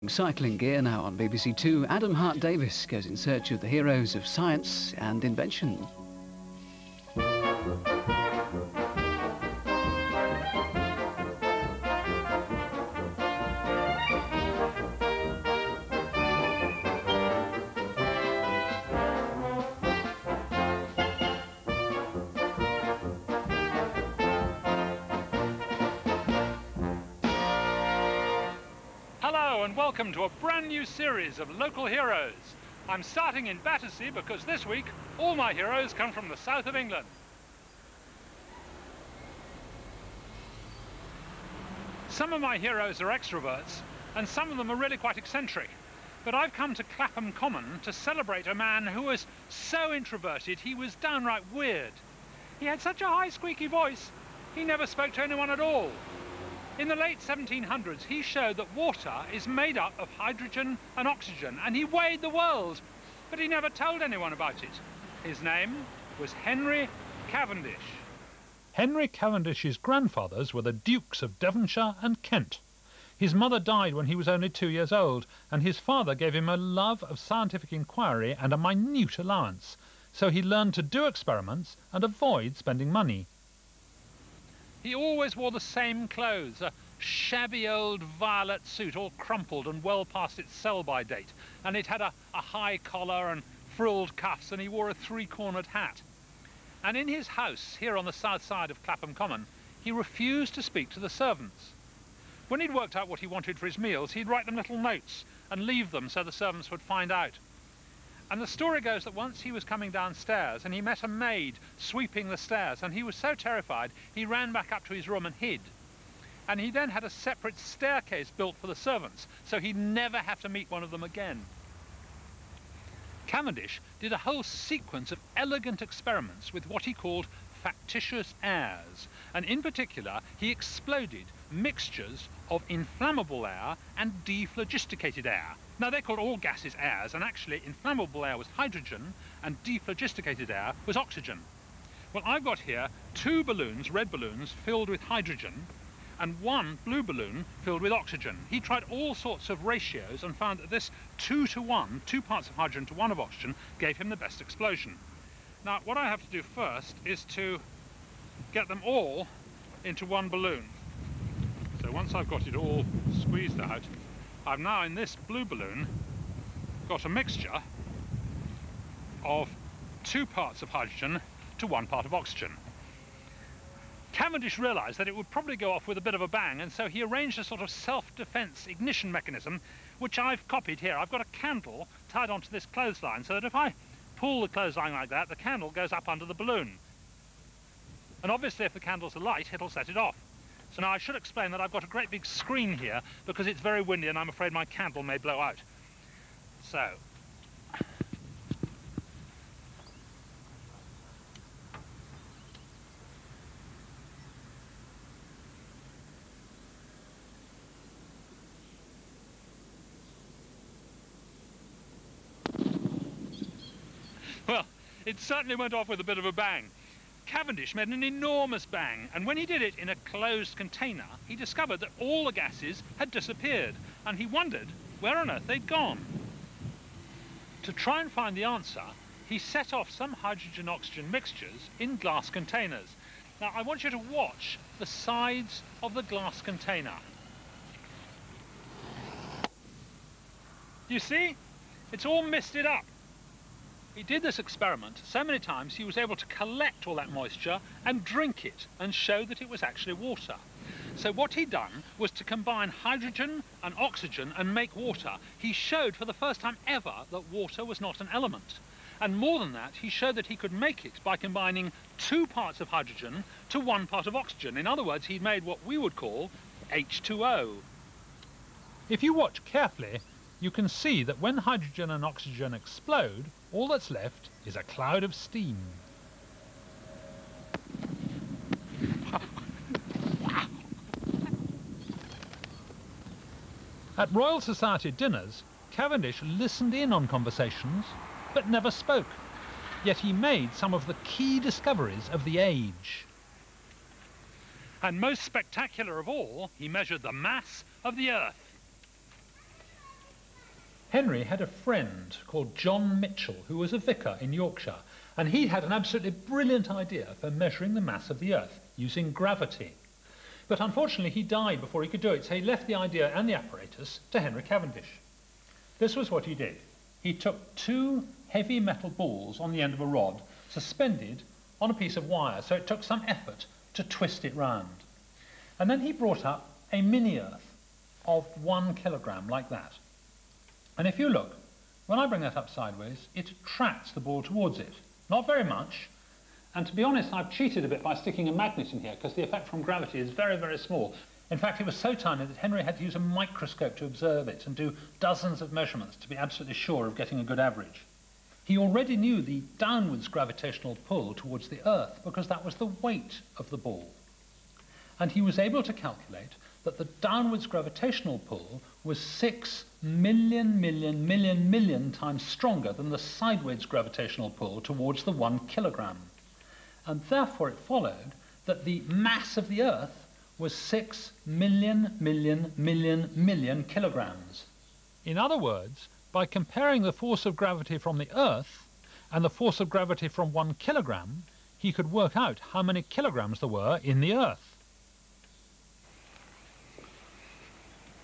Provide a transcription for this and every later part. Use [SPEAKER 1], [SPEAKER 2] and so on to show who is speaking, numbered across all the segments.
[SPEAKER 1] Cycling gear now on BBC Two. Adam Hart-Davis goes in search of the heroes of science and invention.
[SPEAKER 2] Hello and welcome to a brand new series of local heroes. I'm starting in Battersea because this week all my heroes come from the south of England. Some of my heroes are extroverts and some of them are really quite eccentric. But I've come to Clapham Common to celebrate a man who was so introverted he was downright weird. He had such a high squeaky voice, he never spoke to anyone at all. In the late 1700s, he showed that water is made up of hydrogen and oxygen, and he weighed the world, but he never told anyone about it. His name was Henry Cavendish.
[SPEAKER 3] Henry Cavendish's grandfathers were the Dukes of Devonshire and Kent. His mother died when he was only 2 years old, and his father gave him a love of scientific inquiry and a minute allowance, so he learned to do experiments and avoid spending money.
[SPEAKER 2] He always wore the same clothes, a shabby old violet suit all crumpled and well past its sell-by date, and it had a high collar and frilled cuffs, and he wore a three-cornered hat. And in his house here on the south side of Clapham Common, he refused to speak to the servants. When he'd worked out what he wanted for his meals, he'd write them little notes and leave them so the servants would find out. And the story goes that once he was coming downstairs and he met a maid sweeping the stairs, and he was so terrified he ran back up to his room and hid. And he then had a separate staircase built for the servants so he'd never have to meet one of them again. Cavendish did a whole sequence of elegant experiments with what he called factitious airs, and in particular he exploded mixtures of inflammable air and dephlogisticated air. Now, they called all gases airs, and actually inflammable air was hydrogen and dephlogisticated air was oxygen. Well, I've got here 2 balloons, red balloons, filled with hydrogen and 1 blue balloon filled with oxygen. He tried all sorts of ratios and found that this 2 to 1, 2 parts of hydrogen to 1 of oxygen, gave him the best explosion. Now, what I have to do first is to get them all into 1 balloon. So once I've got it all squeezed out, I've now in this blue balloon got a mixture of 2 parts of hydrogen to 1 part of oxygen. Cavendish realised that it would probably go off with a bit of a bang, and so he arranged a sort of self-defence ignition mechanism, which I've copied here. I've got a candle tied onto this clothesline so that if I pull the clothesline like that, the candle goes up under the balloon. And obviously if the candle's alight, it'll set it off. So now I should explain that I've got a great big screen here because it's very windy and I'm afraid my candle may blow out. So, well, it certainly went off with a bit of a bang. Cavendish made an enormous bang, and when he did it in a closed container, he discovered that all the gases had disappeared, and he wondered where on earth they'd gone. To try and find the answer, he set off some hydrogen-oxygen mixtures in glass containers. Now, I want you to watch the sides of the glass container. You see? It's all misted up. He did this experiment so many times he was able to collect all that moisture and drink it and show that it was actually water. So what he'd done was to combine hydrogen and oxygen and make water. He showed for the first time ever that water was not an element. And more than that, he showed that he could make it by combining 2 parts of hydrogen to 1 part of oxygen. In other words, he'd made what we would call H2O.
[SPEAKER 3] If you watch carefully, you can see that when hydrogen and oxygen explode, all that's left is a cloud of steam. At Royal Society dinners, Cavendish listened in on conversations, but never spoke. Yet he made some of the key discoveries of the age.
[SPEAKER 2] And most spectacular of all, he measured the mass of the Earth.
[SPEAKER 3] Henry had a friend called John Mitchell, who was a vicar in Yorkshire, and he had an absolutely brilliant idea for measuring the mass of the Earth using gravity. But unfortunately he died before he could do it, so he left the idea and the apparatus to Henry Cavendish. This was what he did. He took two heavy metal balls on the end of a rod, suspended on a piece of wire, so it took some effort to twist it round. And then he brought up a mini-Earth of 1 kilogram, like that. And if you look, when I bring that up sideways, it attracts the ball towards it. Not very much, and to be honest, I've cheated a bit by sticking a magnet in here, because the effect from gravity is very, very small. In fact, it was so tiny that Henry had to use a microscope to observe it and do dozens of measurements to be absolutely sure of getting a good average. He already knew the downwards gravitational pull towards the Earth, because that was the weight of the ball. And he was able to calculate that the downwards gravitational pull was 6 million times stronger than the sideways gravitational pull towards the 1 kilogram. And therefore it followed that the mass of the Earth was 6 million kilograms. In other words, by comparing the force of gravity from the Earth and the force of gravity from 1 kilogram, he could work out how many kilograms there were in the Earth.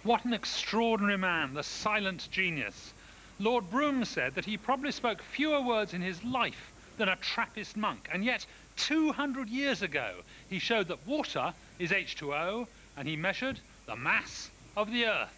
[SPEAKER 2] What an extraordinary man, the silent genius. Lord Brougham said that he probably spoke fewer words in his life than a Trappist monk, and yet 200 years ago he showed that water is H2O, and he measured the mass of the Earth.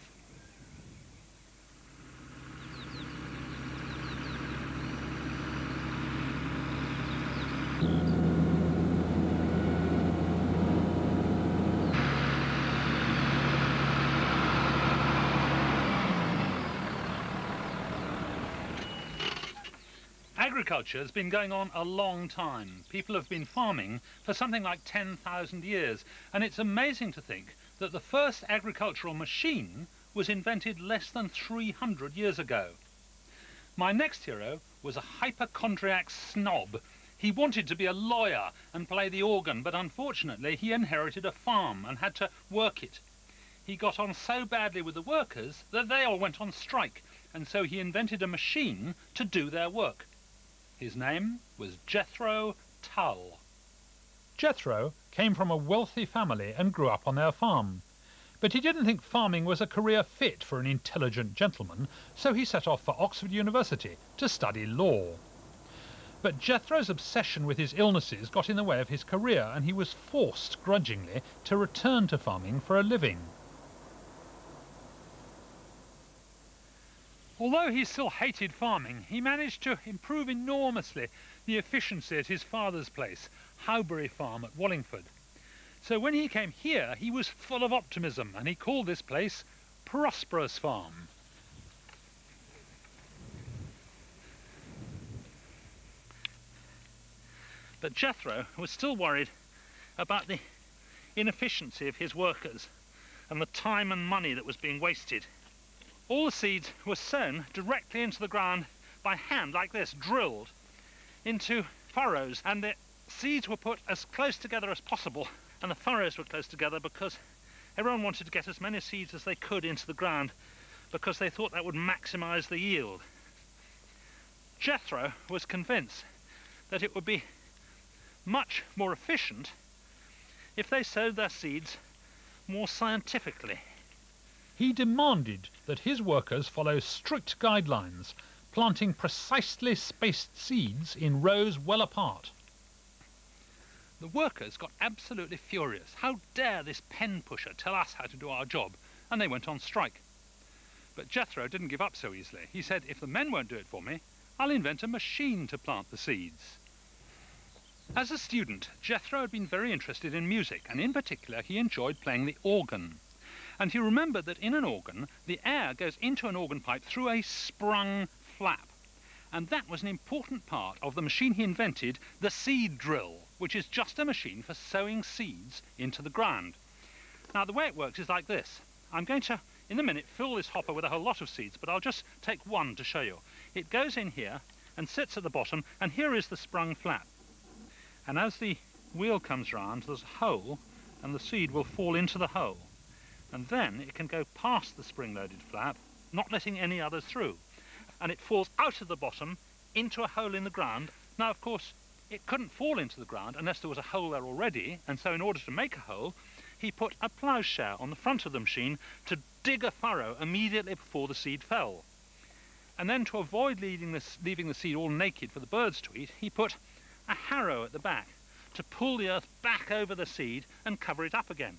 [SPEAKER 2] Agriculture has been going on a long time. People have been farming for something like 10,000 years, and it's amazing to think that the first agricultural machine was invented less than 300 years ago. My next hero was a hypochondriac snob. He wanted to be a lawyer and play the organ, but unfortunately he inherited a farm and had to work it. He got on so badly with the workers that they all went on strike, and so he invented a machine to do their work. His name was Jethro Tull.
[SPEAKER 3] Jethro came from a wealthy family and grew up on their farm. But he didn't think farming was a career fit for an intelligent gentleman, so he set off for Oxford University to study law. But Jethro's obsession with his illnesses got in the way of his career, and he was forced, grudgingly, to return to farming for a living.
[SPEAKER 2] Although he still hated farming, he managed to improve enormously the efficiency at his father's place, Howbury Farm at Wallingford. So when he came here, he was full of optimism, and he called this place Prosperous Farm. But Jethro was still worried about the inefficiency of his workers and the time and money that was being wasted. All the seeds were sown directly into the ground by hand, like this, drilled into furrows, and the seeds were put as close together as possible, and the furrows were close together because everyone wanted to get as many seeds as they could into the ground, because they thought that would maximize the yield. Jethro was convinced that it would be much more efficient if they sowed their seeds more scientifically.
[SPEAKER 3] He demanded that his workers follow strict guidelines, planting precisely spaced seeds in rows well apart.
[SPEAKER 2] The workers got absolutely furious. How dare this pen pusher tell us how to do our job? And they went on strike. But Jethro didn't give up so easily. He said, if the men won't do it for me, I'll invent a machine to plant the seeds. As a student, Jethro had been very interested in music, and in particular he enjoyed playing the organ. And he remembered that in an organ, the air goes into an organ pipe through a sprung flap. And that was an important part of the machine he invented, the seed drill, which is just a machine for sowing seeds into the ground. Now, the way it works is like this. I'm going to, in a minute, fill this hopper with a whole lot of seeds, but I'll just take one to show you. It goes in here and sits at the bottom, and here is the sprung flap. And as the wheel comes round, there's a hole, and the seed will fall into the hole. And then it can go past the spring-loaded flap, not letting any others through. And it falls out of the bottom into a hole in the ground. Now, of course, it couldn't fall into the ground unless there was a hole there already, and so in order to make a hole, he put a ploughshare on the front of the machine to dig a furrow immediately before the seed fell. And then, to avoid leaving the seed all naked for the birds to eat, he put a harrow at the back to pull the earth back over the seed and cover it up again.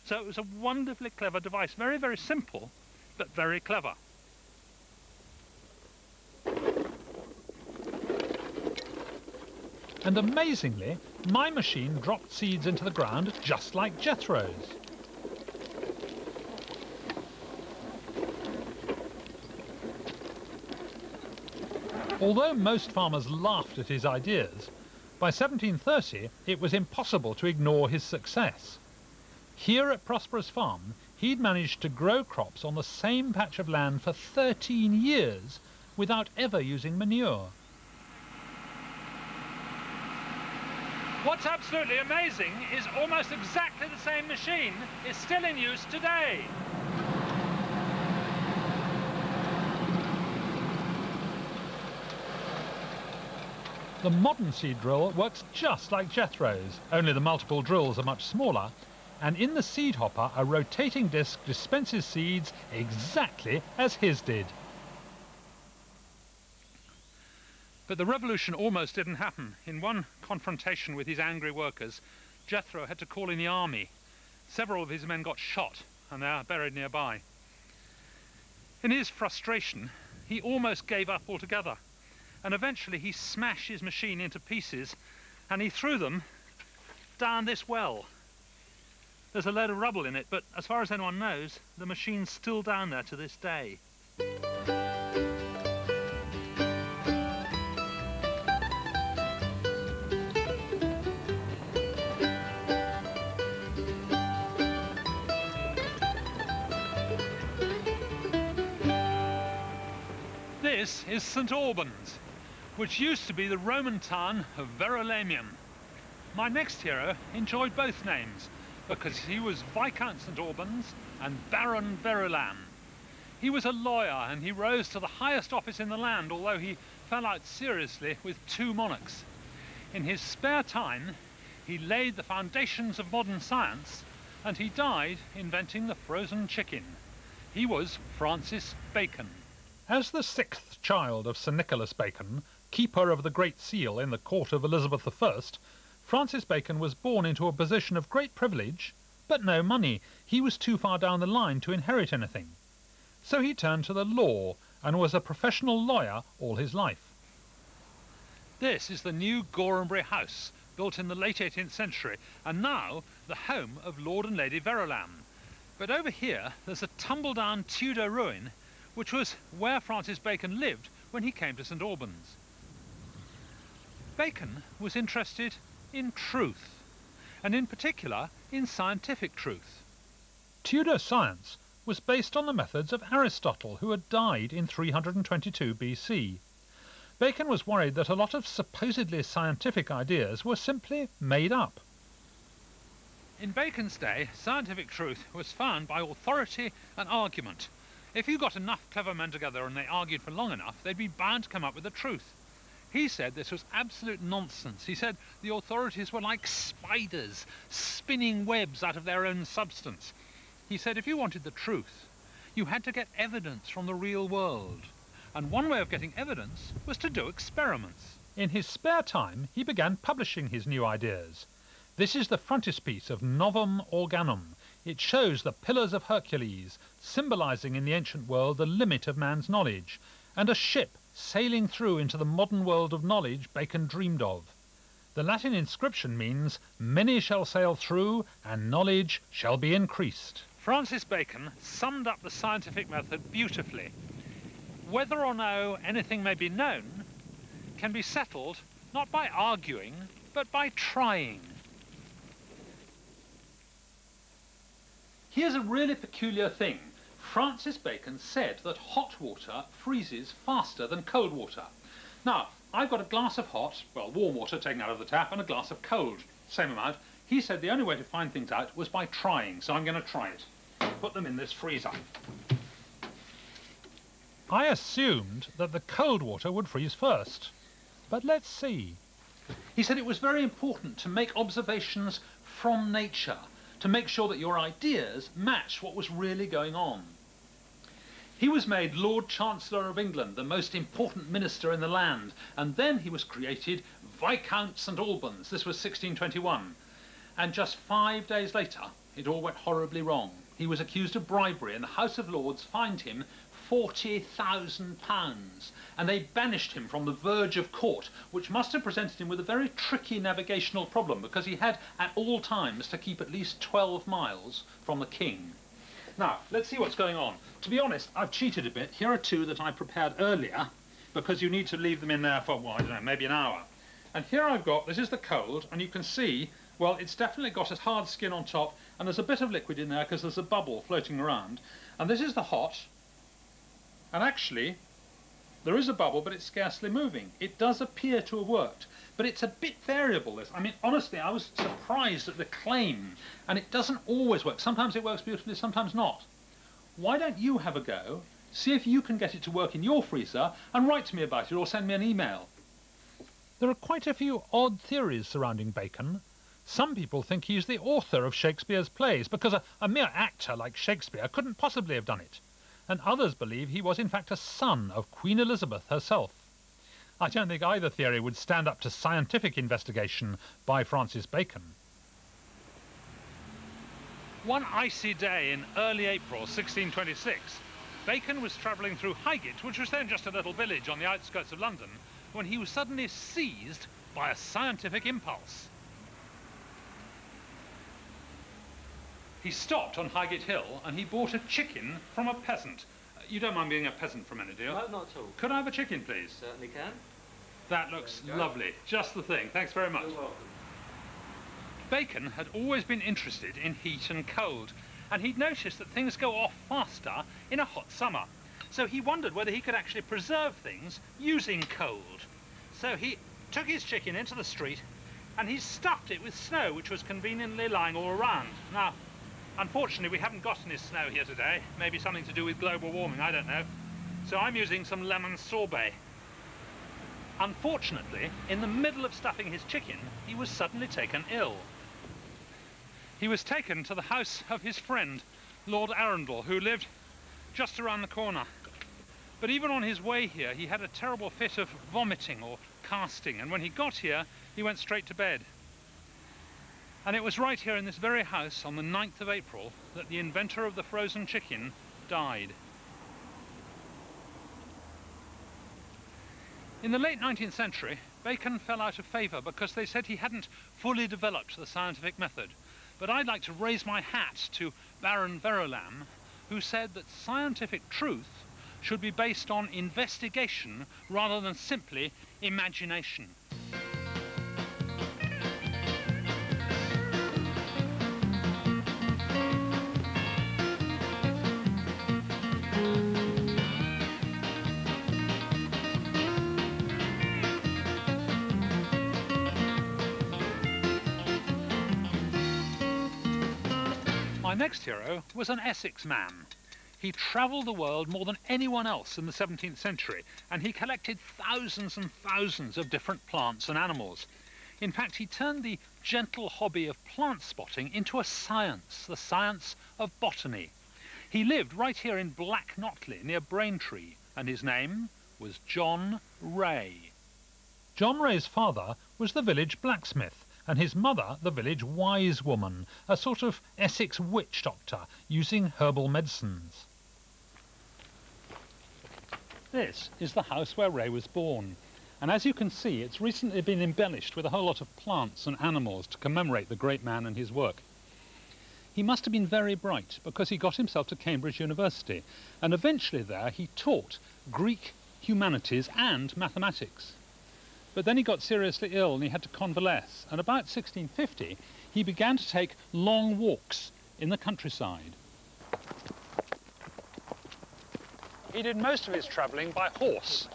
[SPEAKER 2] So it was a wonderfully clever device, very, very simple, but very clever.
[SPEAKER 3] And amazingly, my machine dropped seeds into the ground just like Jethro's. Although most farmers laughed at his ideas, by 1730 it was impossible to ignore his success. Here at Prosperous Farm, he'd managed to grow crops on the same patch of land for 13 years without ever using manure.
[SPEAKER 2] What's absolutely amazing is almost exactly the same machine is still in use today.
[SPEAKER 3] The modern seed drill works just like Jethro's, only the multiple drills are much smaller, and in the seed hopper a rotating disc dispenses seeds exactly as his did.
[SPEAKER 2] But the revolution almost didn't happen. In one confrontation with his angry workers, Jethro had to call in the army. Several of his men got shot and they are buried nearby. In his frustration, he almost gave up altogether. And eventually he smashed his machine into pieces and he threw them down this well. There's a load of rubble in it, but as far as anyone knows, the machine's still down there to this day. This is St. Albans, which used to be the Roman town of Verulamium. My next hero enjoyed both names because he was Viscount St. Albans and Baron Verulam. He was a lawyer and he rose to the highest office in the land, although he fell out seriously with 2 monarchs. In his spare time, he laid the foundations of modern science and he died inventing the frozen chicken. He was Francis Bacon.
[SPEAKER 3] As the 6th child of Sir Nicholas Bacon, keeper of the Great Seal in the court of Elizabeth I, Francis Bacon was born into a position of great privilege, but no money. He was too far down the line to inherit anything. So he turned to the law and was a professional lawyer all his life.
[SPEAKER 2] This is the new Gorhambury House, built in the late 18th century, and now the home of Lord and Lady Verulam. But over here there's a tumble-down Tudor ruin, which was where Francis Bacon lived when he came to St. Albans. Bacon was interested in truth, and in particular in scientific truth.
[SPEAKER 3] Tudor science was based on the methods of Aristotle, who had died in 322 BC. Bacon was worried that a lot of supposedly scientific ideas were simply made up.
[SPEAKER 2] In Bacon's day, scientific truth was found by authority and argument. If you got enough clever men together and they argued for long enough, they'd be bound to come up with the truth. He said this was absolute nonsense. He said the authorities were like spiders, spinning webs out of their own substance. He said if you wanted the truth, you had to get evidence from the real world. And one way of getting evidence was to do experiments.
[SPEAKER 3] In his spare time, he began publishing his new ideas. This is the frontispiece of Novum Organum. It shows the Pillars of Hercules, symbolizing in the ancient world the limit of man's knowledge, and a ship sailing through into the modern world of knowledge Bacon dreamed of. The Latin inscription means, "Many shall sail through, and knowledge shall be increased."
[SPEAKER 2] Francis Bacon summed up the scientific method beautifully. Whether or no anything may be known can be settled not by arguing, but by trying. Here's a really peculiar thing. Francis Bacon said that hot water freezes faster than cold water. Now, I've got a glass of hot, well, warm water taken out of the tap, and a glass of cold, same amount. He said the only way to find things out was by trying, so I'm going to try it. Put them in this freezer.
[SPEAKER 3] I assumed that the cold water would freeze first. But let's see.
[SPEAKER 2] He said it was very important to make observations from nature, to make sure that your ideas matched what was really going on. He was made Lord Chancellor of England, the most important minister in the land, and then he was created Viscount St Albans. This was 1621. And just 5 days later, it all went horribly wrong. He was accused of bribery, and the House of Lords fined him £40,000, and they banished him from the verge of court, which must have presented him with a very tricky navigational problem, because he had at all times to keep at least 12 miles from the king. Now, let's see what's going on. To be honest, I've cheated a bit. Here are two that I prepared earlier, because you need to leave them in there for, well, I don't know, maybe an hour. And here I've got, this is the cold, and you can see, well, it's definitely got a hard skin on top, and there's a bit of liquid in there because there's a bubble floating around. And this is the hot, and actually, there is a bubble, but it's scarcely moving. It does appear to have worked, but it's a bit variable, this. I mean, honestly, I was surprised at the claim, and it doesn't always work. Sometimes it works beautifully, sometimes not. Why don't you have a go, see if you can get it to work in your freezer, and write to me about it, or send me an email.
[SPEAKER 3] There are quite a few odd theories surrounding Bacon. Some people think he's the author of Shakespeare's plays, because a mere actor like Shakespeare couldn't possibly have done it. And others believe he was in fact a son of Queen Elizabeth herself. I don't think either theory would stand up to scientific investigation by Francis Bacon.
[SPEAKER 2] One icy day in early April 1626, Bacon was travelling through Highgate, which was then just a little village on the outskirts of London, when he was suddenly seized by a scientific impulse. He stopped on Highgate Hill and he bought a chicken from a peasant. You don't mind being a peasant for a minute, do you?
[SPEAKER 4] No, not at all.
[SPEAKER 2] Could I have a chicken, please?
[SPEAKER 4] Certainly can.
[SPEAKER 2] That looks lovely. Just the thing. Thanks very much.
[SPEAKER 4] You're welcome.
[SPEAKER 2] Bacon had always been interested in heat and cold, and he'd noticed that things go off faster in a hot summer. So he wondered whether he could actually preserve things using cold. So he took his chicken into the street and he stuffed it with snow, which was conveniently lying all around. Now, unfortunately, we haven't got any snow here today. Maybe something to do with global warming, I don't know. So I'm using some lemon sorbet. Unfortunately, in the middle of stuffing his chicken, he was suddenly taken ill. He was taken to the house of his friend, Lord Arundel, who lived just around the corner. But even on his way here, he had a terrible fit of vomiting or casting, and when he got here, he went straight to bed. And it was right here in this very house on the 9th of April that the inventor of the frozen chicken died. In the late 19th century, Bacon fell out of favour because they said he hadn't fully developed the scientific method. But I'd like to raise my hat to Baron Verulam, who said that scientific truth should be based on investigation rather than simply imagination. My next hero was an Essex man. He travelled the world more than anyone else in the 17th century, and he collected thousands and thousands of different plants and animals. In fact, he turned the gentle hobby of plant spotting into a science, the science of botany. He lived right here in Black Notley, near Braintree, and his name was John Ray.
[SPEAKER 3] John Ray's father was the village blacksmith, and his mother the village wise woman, a sort of Essex witch doctor using herbal medicines.
[SPEAKER 2] This is the house where Ray was born, and as you can see, it's recently been embellished with a whole lot of plants and animals to commemorate the great man and his work. He must have been very bright because he got himself to Cambridge University, and eventually there he taught Greek, humanities and mathematics. But then he got seriously ill and he had to convalesce, and about 1650 he began to take long walks in the countryside. He did most of his travelling by horse.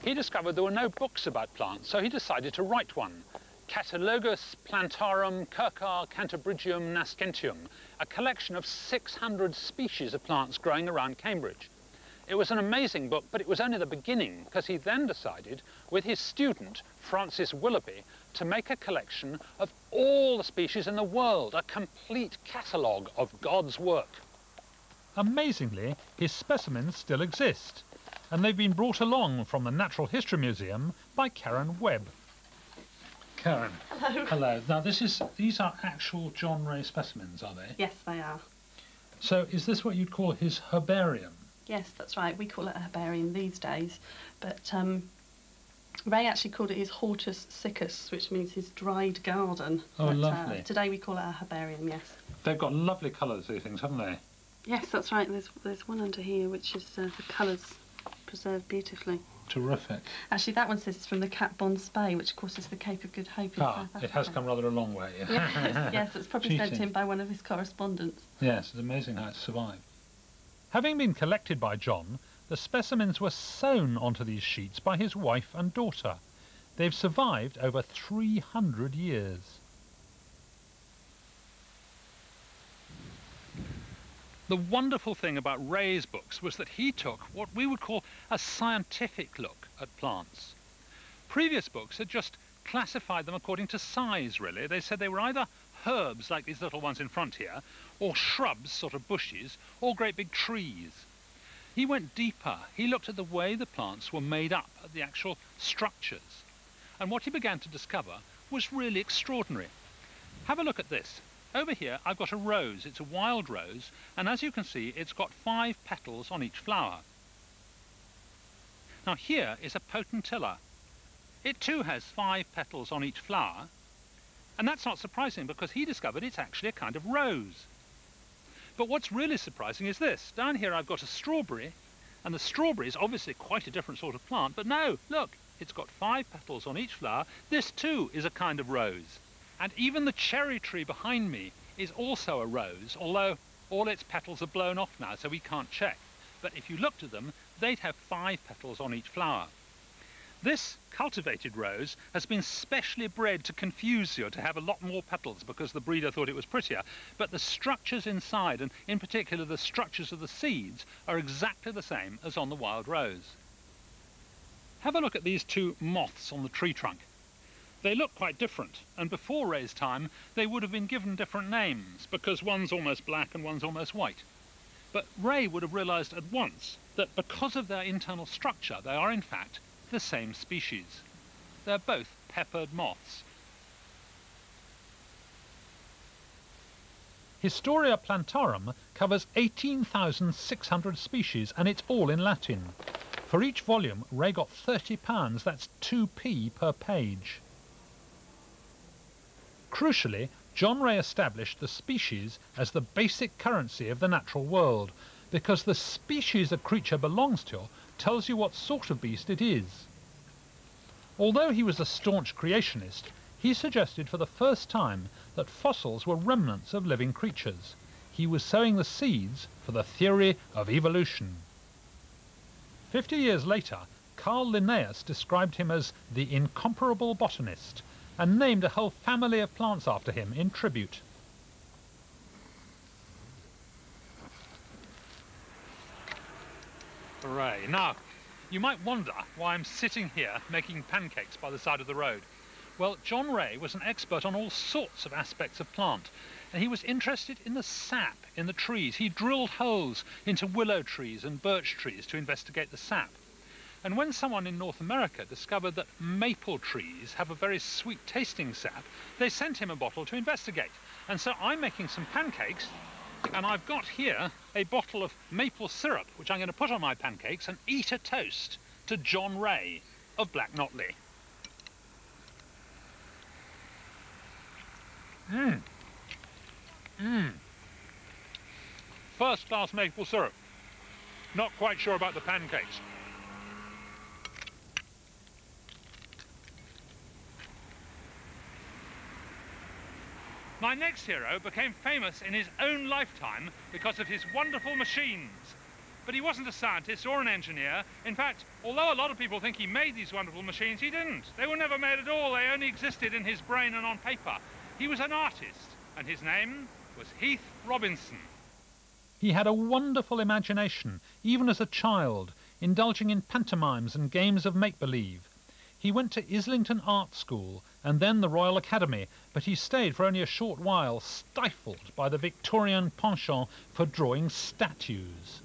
[SPEAKER 2] He discovered there were no books about plants, so he decided to write one. Catalogus Plantarum Circa Cantabrigium Nascentium, a collection of 600 species of plants growing around Cambridge. It was an amazing book, but it was only the beginning, because he then decided, with his student, Francis Willoughby, to make a collection of all the species in the world, a complete catalogue of God's work.
[SPEAKER 3] Amazingly, his specimens still exist, and they've been brought along from the Natural History Museum by Karen Webb. Karen.
[SPEAKER 4] Hello.
[SPEAKER 3] Hello. Now these are actual John Ray specimens, are they?
[SPEAKER 4] Yes, they are.
[SPEAKER 3] So is this what you'd call his herbarium?
[SPEAKER 4] Yes, that's right. We call it a herbarium these days, but Ray actually called it his hortus siccus, which means his dried garden.
[SPEAKER 3] Oh,
[SPEAKER 4] but,
[SPEAKER 3] lovely.
[SPEAKER 4] Today we call it a herbarium, yes.
[SPEAKER 3] They've got lovely colours, these things, haven't they?
[SPEAKER 4] Yes, that's right. There's one under here which is the colours preserved beautifully.
[SPEAKER 3] Terrific.
[SPEAKER 4] Actually, that one says it's from the Cat Bon Spey, which of course is the Cape of Good Hope in South Africa.
[SPEAKER 3] It has come rather a long way.
[SPEAKER 4] Yes, it's probably sent to him by one of his correspondents.
[SPEAKER 3] Yes, it's amazing how it survived. Having been collected by John, the specimens were sewn onto these sheets by his wife and daughter. They've survived over 300 years.
[SPEAKER 2] The wonderful thing about Ray's books was that he took what we would call a scientific look at plants. Previous books had just classified them according to size, really. They said they were either herbs, like these little ones in front here, or shrubs, sort of bushes, or great big trees. He went deeper. He looked at the way the plants were made up, at the actual structures. And what he began to discover was really extraordinary. Have a look at this. Over here I've got a rose. It's a wild rose, and as you can see it's got 5 petals on each flower. Now here is a potentilla. It too has 5 petals on each flower, and that's not surprising because he discovered it's actually a kind of rose. But what's really surprising is this. Down here I've got a strawberry, and the strawberry is obviously quite a different sort of plant, but no, look, it's got 5 petals on each flower. This too is a kind of rose. And even the cherry tree behind me is also a rose, although all its petals are blown off now, so we can't check. But if you looked at them, they'd have 5 petals on each flower. This cultivated rose has been specially bred to confuse you, to have a lot more petals because the breeder thought it was prettier. But the structures inside, and in particular the structures of the seeds, are exactly the same as on the wild rose. Have a look at these 2 moths on the tree trunk. They look quite different, and before Ray's time they would have been given different names because one's almost black and one's almost white. But Ray would have realised at once that because of their internal structure they are in fact the same species. They're both peppered moths.
[SPEAKER 3] Historia Plantarum covers 18,600 species, and it's all in Latin. For each volume, Ray got £30, that's 2p per page. Crucially, John Ray established the species as the basic currency of the natural world, because the species a creature belongs to tells you what sort of beast it is. Although he was a staunch creationist, he suggested for the first time that fossils were remnants of living creatures. He was sowing the seeds for the theory of evolution. 50 years later, Carl Linnaeus described him as the incomparable botanist and named a whole family of plants after him in tribute.
[SPEAKER 2] Hooray. Now, you might wonder why I'm sitting here making pancakes by the side of the road. Well, John Ray was an expert on all sorts of aspects of plant, and he was interested in the sap in the trees. He drilled holes into willow trees and birch trees to investigate the sap. And when someone in North America discovered that maple trees have a very sweet tasting sap, they sent him a bottle to investigate. And so I'm making some pancakes, and I've got here a bottle of maple syrup, which I'm going to put on my pancakes and eat a toast to John Ray of Black Notley. First class maple syrup. Not quite sure about the pancakes. My next hero became famous in his own lifetime because of his wonderful machines. But he wasn't a scientist or an engineer. In fact, although a lot of people think he made these wonderful machines, he didn't. They were never made at all. They only existed in his brain and on paper. He was an artist, and his name was Heath Robinson.
[SPEAKER 3] He had a wonderful imagination, even as a child, indulging in pantomimes and games of make-believe. He went to Islington Art School and then the Royal Academy, but he stayed for only a short while, stifled by the Victorian penchant for drawing statues.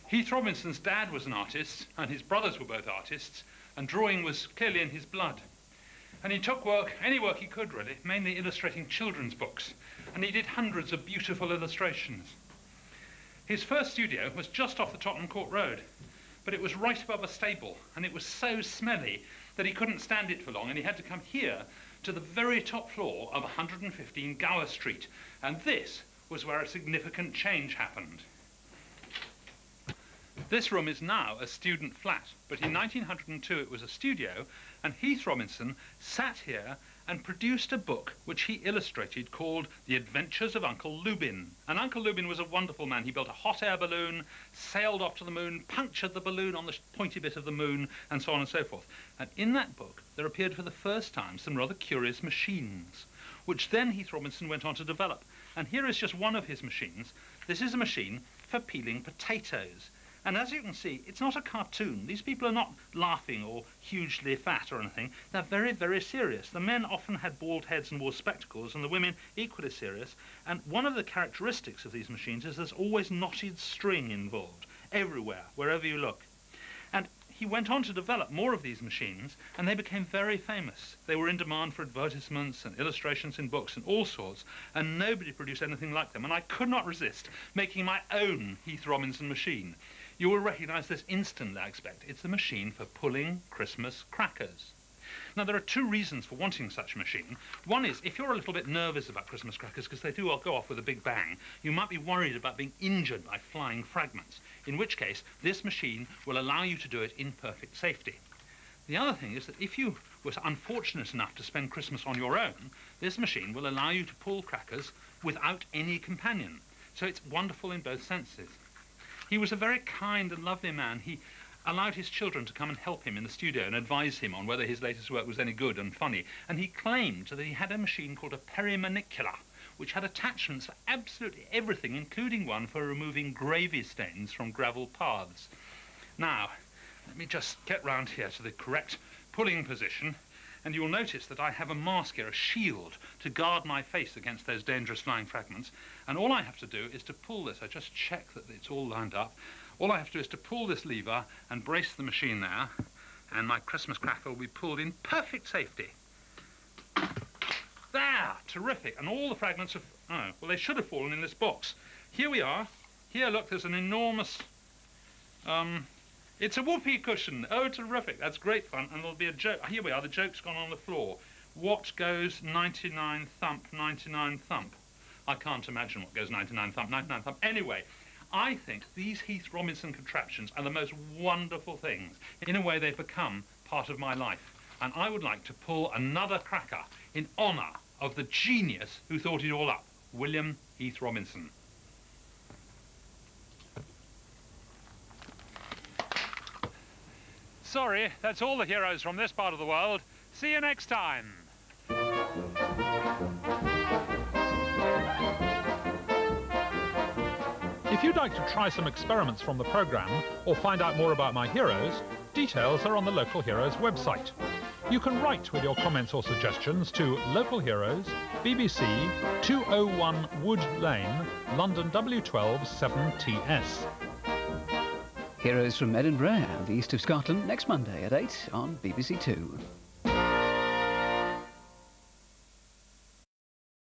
[SPEAKER 2] Heath Robinson's dad was an artist, and his brothers were both artists, and drawing was clearly in his blood. And he took work, any work he could really, mainly illustrating children's books, and he did hundreds of beautiful illustrations. His first studio was just off the Tottenham Court Road, but it was right above a stable, and it was so smelly that he couldn't stand it for long, and he had to come here to the very top floor of 115 Gower Street, and this was where a significant change happened. This room is now a student flat, but in 1902 it was a studio, and Heath Robinson sat here and produced a book which he illustrated called The Adventures of Uncle Lubin. And Uncle Lubin was a wonderful man. He built a hot air balloon, sailed off to the moon, punctured the balloon on the pointy bit of the moon, and so on and so forth. And in that book there appeared for the first time some rather curious machines, which then Heath Robinson went on to develop. And here is just one of his machines. This is a machine for peeling potatoes. And as you can see, it's not a cartoon. These people are not laughing or hugely fat or anything. They're very, very serious. The men often had bald heads and wore spectacles, and the women equally serious. And one of the characteristics of these machines is there's always knotted string involved, everywhere, wherever you look. And he went on to develop more of these machines, and they became very famous. They were in demand for advertisements and illustrations in books and all sorts, and nobody produced anything like them. And I could not resist making my own Heath Robinson machine. You will recognize this instantly, I expect. It's the machine for pulling Christmas crackers. Now, there are two reasons for wanting such a machine. One is, if you're a little bit nervous about Christmas crackers, because they do all go off with a big bang, you might be worried about being injured by flying fragments, in which case this machine will allow you to do it in perfect safety. The other thing is that if you were unfortunate enough to spend Christmas on your own, this machine will allow you to pull crackers without any companion. So it's wonderful in both senses. He was a very kind and lovely man. He allowed his children to come and help him in the studio and advise him on whether his latest work was any good and funny. And he claimed that he had a machine called a perimanicular, which had attachments for absolutely everything, including one for removing gravy stains from gravel paths. Now, let me just get round here to the correct pulling position, and you'll notice that I have a mask here, a shield, to guard my face against those dangerous flying fragments. And all I have to do is to pull this. I just check that it's all lined up. All I have to do is to pull this lever and brace the machine there, and my Christmas cracker will be pulled in perfect safety. There! Terrific. And all the fragments have... oh, well, they should have fallen in this box. Here we are. Here, look, there's an enormous... it's a whoopee cushion. Oh, terrific. That's great fun. And there'll be a joke. Here we are. The joke's gone on the floor. What goes 99 thump, 99 thump? I can't imagine what goes 99 thump, 99 thump. Anyway, I think these Heath Robinson contraptions are the most wonderful things. In a way, they've become part of my life. And I would like to pull another cracker in honour of the genius who thought it all up, William Heath Robinson.
[SPEAKER 3] Sorry, that's all the heroes from this part of the world. See you next time. If you'd like to try some experiments from the programme or find out more about my heroes, details are on the Local Heroes website. You can write with your comments or suggestions to Local Heroes, BBC, 201 Wood Lane, London W12 7TS.
[SPEAKER 1] Heroes from Edinburgh and the east of Scotland next Monday at 8 on BBC Two.